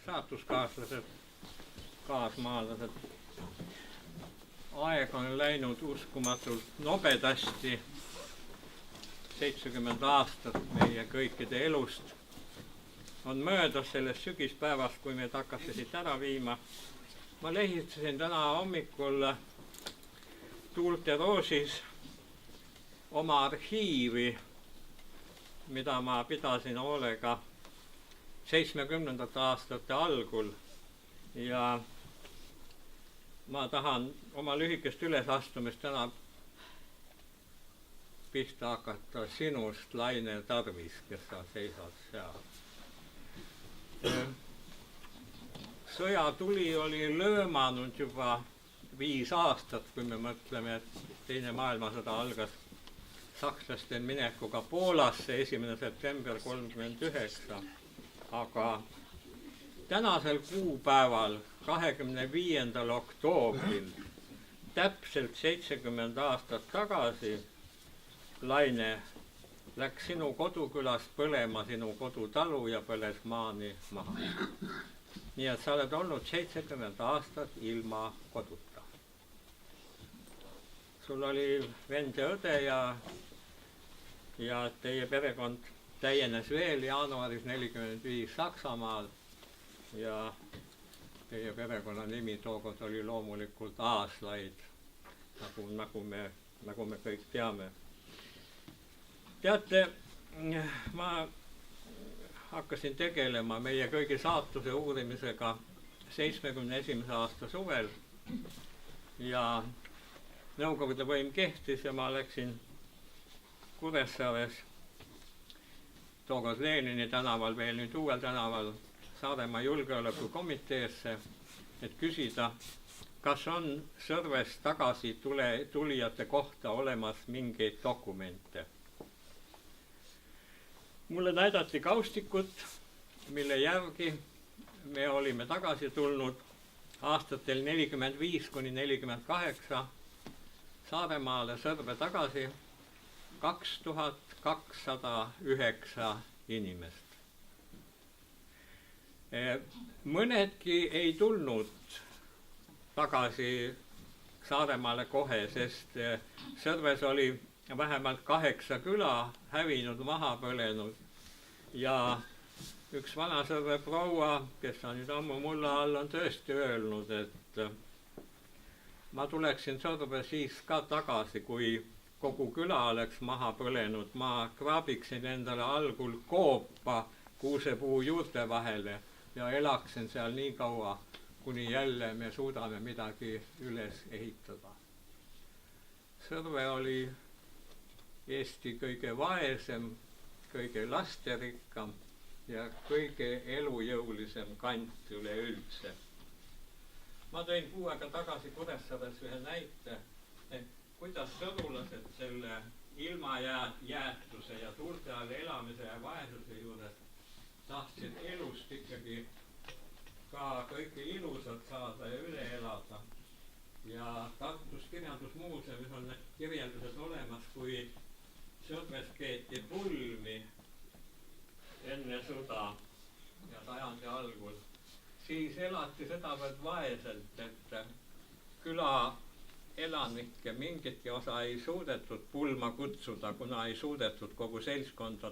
saatuskaaslased, kaasmaalased. Aeg on läinud uskumatult nobedasti. 70 aastat meie kõikide elust on möödas sellest sügispäevast, kui meid hakati siit ära viima. Ma lehitsesin täna hommikul Tuult ja Roosis oma arhiivi, mida ma pidasin hoolega 70. aastate algul, ja ma tahan oma lühikest ülesastumist täna pihta hakata sinust, Laine Tarvis, kes sa seisad seal. Sõjatuli oli löömanud juba 5 aastat, kui me mõtleme, et Teine maailmasõda algas sakslaste minekuga Poolasse 1. september 1939, aga tänasel kuupäeval, 25. oktoobril, täpselt 70 aastat tagasi, Laine, läks sinu kodukülas põlema sinu kodutalu ja põles maani maha. Nii et sa oled olnud 70 aastat ilma koduta. Sul oli vend ja õde ja teie perekond täienes veel jaanuaris 1945 Saksamaal ja teie perekonna nimi tookord oli loomulikult Aaslaid, nagu me kõik teame. Teate, ma hakkasin tegelema meie kõigi saatuse uurimisega 71. aasta suvel ja Nõukogude võim kehtis ja ma läksin Kuressaares, tookord Lenini tänaval, veel nüüd Uuel tänaval, Saaremaa julgeolekukomiteesse, et küsida, kas on Sõrvest tagasi tulijate kohta olemas mingeid dokumente. Mulle näidati kaustikut, mille järgi me olime tagasi tulnud aastatel 45–48 Saaremaale Sõrve tagasi 2209 inimest. Mõnedki ei tulnud tagasi Saaremaale kohe, sest Sõrves oli vähemalt 8 küla hävinud, maha põlenud ja üks vana Sõrve proua, kes on nüüd ammu mulla all, on tõesti öelnud, et ma tuleksin Sõrve siis ka tagasi, kui kogu küla oleks maha põlenud. Ma kraabiksin endale algul koopa kuusepuu juurte vahele ja elaksin seal nii kaua, kuni jälle me suudame midagi üles ehitada. Sõrve oli Eesti kõige vaesem, kõige lasterikkam ja kõige elujõulisem kant üleüldse. Ma tõin kuu aega tagasi Kuressaares ühe näite, kuidas sõdulased selle ilmajäätuse ja tuulte all elamise ja vaesuse juures tahtsid elust ikkagi ka kõike ilusat saada ja üle elada. Ja Tartus kirjandusmuuseumis on need kirjeldused olemas, kui Sõrves keeti pulmi enne sõda ja sajandi algul. Siis elati sedavõrd vaeselt, et küla elanikke mingitki osa ei suudetud pulma kutsuda, kuna ei suudetud kogu seltskonda